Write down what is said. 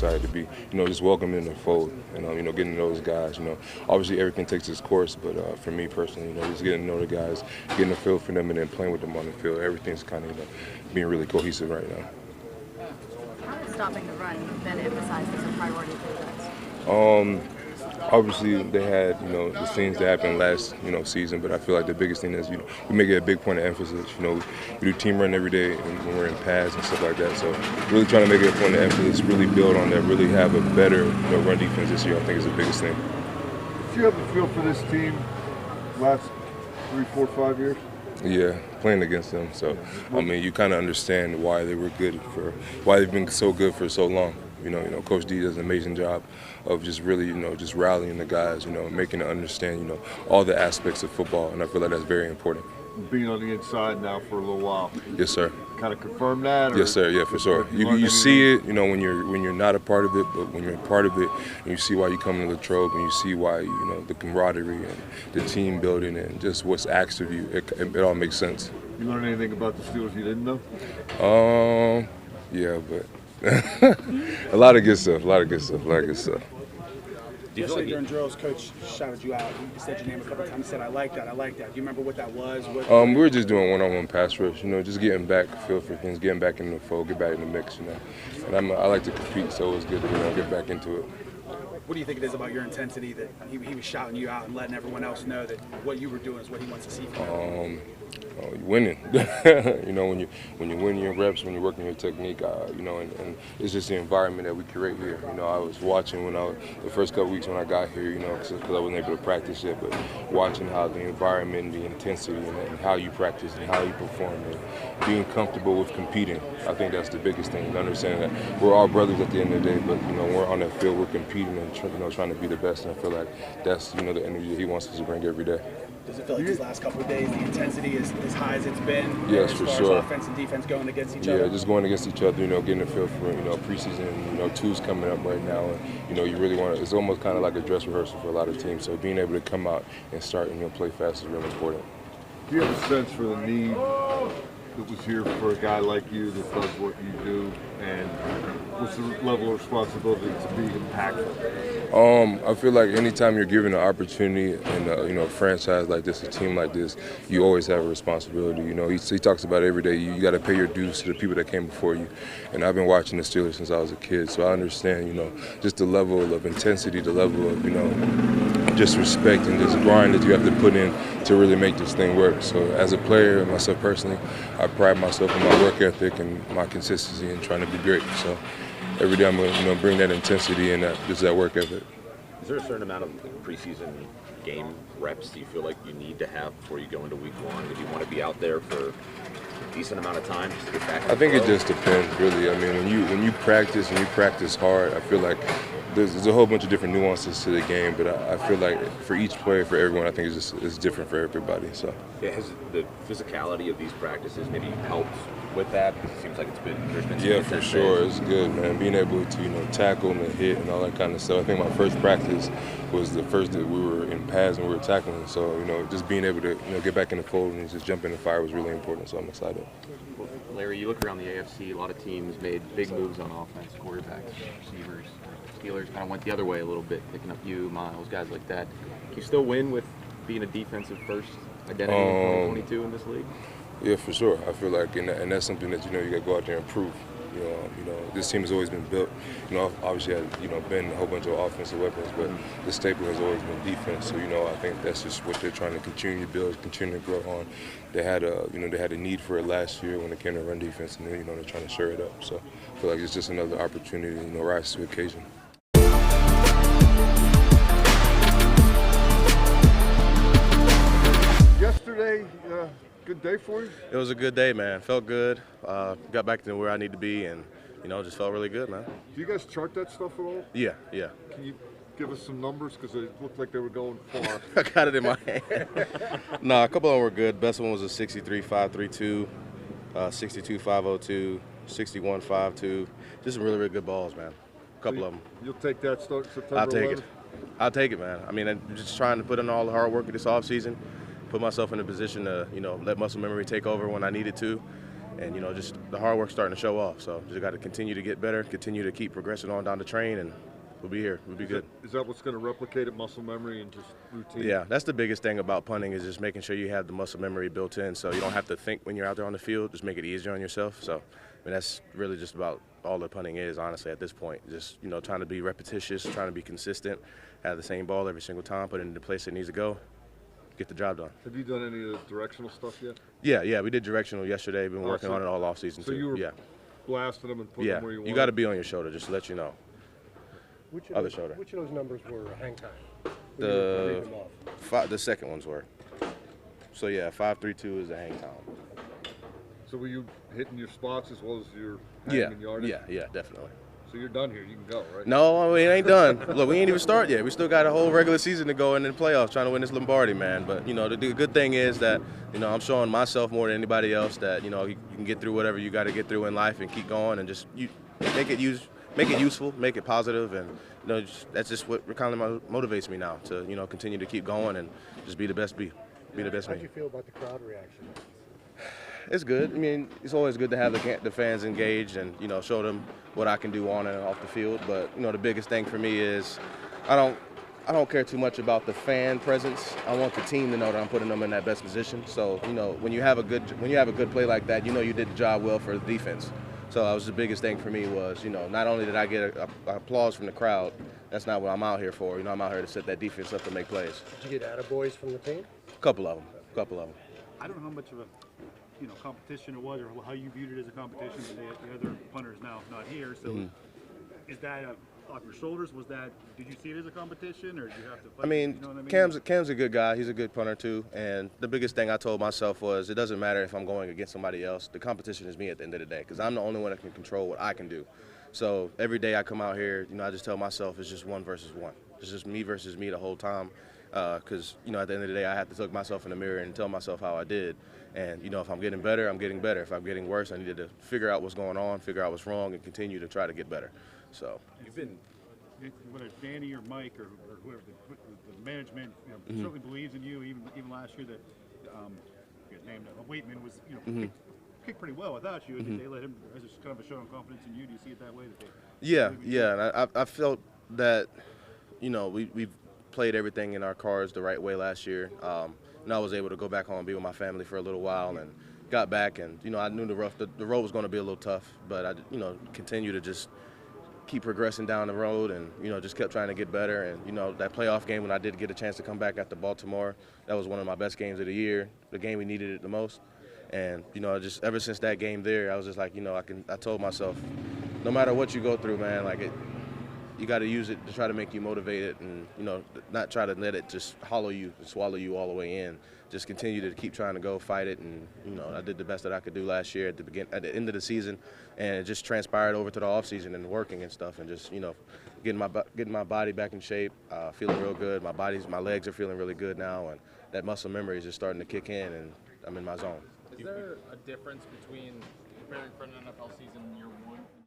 excited to be, just welcome in the fold and, getting to know those guys. Obviously everything takes its course, but for me personally, just getting to know the guys, getting a feel for them and then playing with them on the field, everything's kind of, being really cohesive right now. How has stopping the run been emphasized as a priority for you guys? Obviously, they had, the scenes that happened last, season, but I feel like the biggest thing is, we make it a big point of emphasis. We do team run every day and when we're in pads and stuff like that. So really trying to make it a point of emphasis, really build on that, really have a better run defense this year, I think is the biggest thing. Do you have a feel for this team last 3, 4, 5 years? Yeah, playing against them. So, you kind of understand why they were why they've been so good for so long. Coach D does an amazing job of just really, just rallying the guys, making them understand, all the aspects of football, and I feel like that's very important. Being on the inside now for a little while. Yes, sir. Kind of confirm that? Yes, sir. Yeah, for sure. You see it, when you're not a part of it, but when you're a part of it, and you see why you come to Latrobe, and you see why, the camaraderie and the team building and just what's asked of you, it all makes sense. You learn anything about the Steelers you didn't know? Yeah, but a lot of good stuff. Yesterday during drills, Coach shouted you out. He said your name a couple of times. He said, I like that. Do you remember what that was? We were just doing one-on-one pass rush, just getting back, feel for things, getting back in the fold, get back in the mix, And I like to compete, so it was good to, get back into it. What do you think it is about your intensity that he was shouting you out and letting everyone else know that what you were doing is what he wants to see from you? You're winning. when you win your reps, when you're working your technique, and it's just the environment that we create here. I was watching the first couple weeks when I got here, because I wasn't able to practice yet, but watching how the environment, the intensity, and how you practice and how you perform, and being comfortable with competing. I think that's the biggest thing. Understanding that we're all brothers at the end of the day, but when we're on that field, we're competing and trying to be the best. And I feel like that's the energy that he wants us to bring every day. Does it feel like these last couple of days the intensity is as high as it's been? Yes, as for far sure. As offense and defense going against each other? Yeah, just going against each other, getting a feel for, preseason, twos coming up right now. And, you really want to, it's almost kind of like a dress rehearsal for a lot of teams. So being able to come out and start and play fast is really important. Do you have a sense for the need that was here for a guy like you that does what you do, and what's the level of responsibility to be impactful? I feel like anytime you're given an opportunity in a franchise like this, a team like this, you always have a responsibility. He talks about it every day. You got to pay your dues to the people that came before you. And I've been watching the Steelers since I was a kid, so I understand, just the level of intensity, the level of, just respect and just grind that you have to put in to really make this thing work. So as a player, myself personally, I pride myself in my work ethic and my consistency and trying to be great. So every day I'm going to bring that intensity and that work ethic. Is there a certain amount of preseason game reps do you feel like you need to have before you go into week one? Do you want to be out there for a decent amount of time just to get back? I think it just depends, really. When you practice and you practice hard, I feel like there's a whole bunch of different nuances to the game, but I feel like for each player, for everyone, I think it's different for everybody. So yeah, has the physicality of these practices maybe helped with that? Because it seems like there's been some for sure. It's good, man. Being able to tackle and hit and all that kind of stuff. I think my first practice was the first that we were in pads and we were tackling. So just being able to get back in the fold and just jump in the fire was really important. So I'm excited. Larry, you look around the AFC, a lot of teams made big moves on offense, quarterbacks, receivers. Steelers kind of went the other way a little bit, picking up you, Miles, guys like that. Can you still win with being a defensive first identity in 2022 in this league? Yeah, for sure. I feel like, and that's something that you got to go out there and prove. This team has always been built. Obviously had been a whole bunch of offensive weapons, but the staple has always been defense. So I think that's just what they're trying to continue to build, continue to grow on. They had a need for it last year when it came to run defense, and they're trying to shore it up. So I feel like it's just another opportunity, rise to the occasion. Yesterday, good day for you? It was a good day, man. Felt good. Got back to where I need to be, and just felt really good, man. Do you guys chart that stuff at all? Yeah. Can you give us some numbers, because it looked like they were going far? I got it in my hand. No, a couple of them were good. Best one was a 63-532, 62-502, 61-5-2. Just some really, really good balls, man. A couple of them. You'll take that start September I'll take 11th? it. I'll take it, man. I'm just trying to put in all the hard work this offseason, put myself in a position to, let muscle memory take over when I needed to, And, just the hard work's starting to show off. So just got to continue to get better, continue to keep progressing on down the train, and we'll be here. We'll be good. Is that what's going to replicate it, muscle memory and just routine? Yeah, that's the biggest thing about punting is just making sure you have the muscle memory built in so you don't have to think when you're out there on the field. Just make it easier on yourself. So, that's really just about all the punting is, honestly, at this point. Just, trying to be repetitious, trying to be consistent, have the same ball every single time, put it in the place it needs to go, get the job done. Have you done any of the directional stuff yet? Yeah, we did directional yesterday. Been working on it all off season so too. you were yeah. blasting them and putting them where you want? You got to be on your shoulder, just to let you know. Which Other shoulder. Which of those numbers were hang time? The second ones were. So yeah, 5.32 is the hang time. So were you hitting your spots as well as your hanging yardage? Yeah, definitely. So you're done here. You can go, right? No, it ain't done. Look, we ain't even started yet. We still got a whole regular season to go in the playoffs, trying to win this Lombardi, man. But the good thing is that I'm showing myself more than anybody else that you can get through whatever you got to get through in life and keep going and just make it useful, make it positive, and that's just what kind of motivates me now to continue to keep going and just be the best me. How do you feel about the crowd reaction? It's good. I mean, it's always good to have the fans engaged and show them what I can do on and off the field. But the biggest thing for me is I don't care too much about the fan presence. I want the team to know that I'm putting them in that best position. So when you have a good play like that, you did the job well for the defense. So that was the biggest thing for me was not only did I get applause from the crowd, that's not what I'm out here for. I'm out here to set that defense up to make plays. Did you get attaboys from the team? A couple of them. I don't know how much of a competition it was, or how you viewed it as a competition. The other punter is now not here, so is that off your shoulders? Did you see it as a competition, or did you have to fight? I mean, Cam's a good guy. He's a good punter too. And the biggest thing I told myself was, it doesn't matter if I'm going against somebody else. The competition is me at the end of the day, because I'm the only one that can control what I can do. So every day I come out here, I just tell myself it's just 1 versus 1. It's just me versus me the whole time. Because at the end of the day, I have to look myself in the mirror and tell myself how I did. And if I'm getting better, I'm getting better. If I'm getting worse, I needed to figure out what's going on, figure out what's wrong, and continue to try to get better. So you've been, whether it's Danny or Mike or whoever, the management certainly believes in you. Even last year, that his name Waitman was kicked pretty well without you. And they let him as just kind of a show of confidence in you. Do you see it that way? And I felt that we've played everything in our cards the right way last year. And I was able to go back home and be with my family for a little while, and got back, and I knew the road was going to be a little tough, but I continue to just keep progressing down the road, and just kept trying to get better. And that playoff game when I did get a chance to come back after Baltimore, that was one of my best games of the year, the game we needed it the most. And just ever since that game there, I was just like, I told myself, no matter what you go through, man, you got to use it to try to make you motivated, and not try to let it just hollow you and swallow you all the way in. Just continue to keep trying to go fight it, and I did the best that I could do last year at the end of the season, and it just transpired over to the off season and working and stuff, and just getting my body back in shape, feeling real good. My legs are feeling really good now, and that muscle memory is just starting to kick in, and I'm in my zone. Is there a difference between preparing for an NFL season year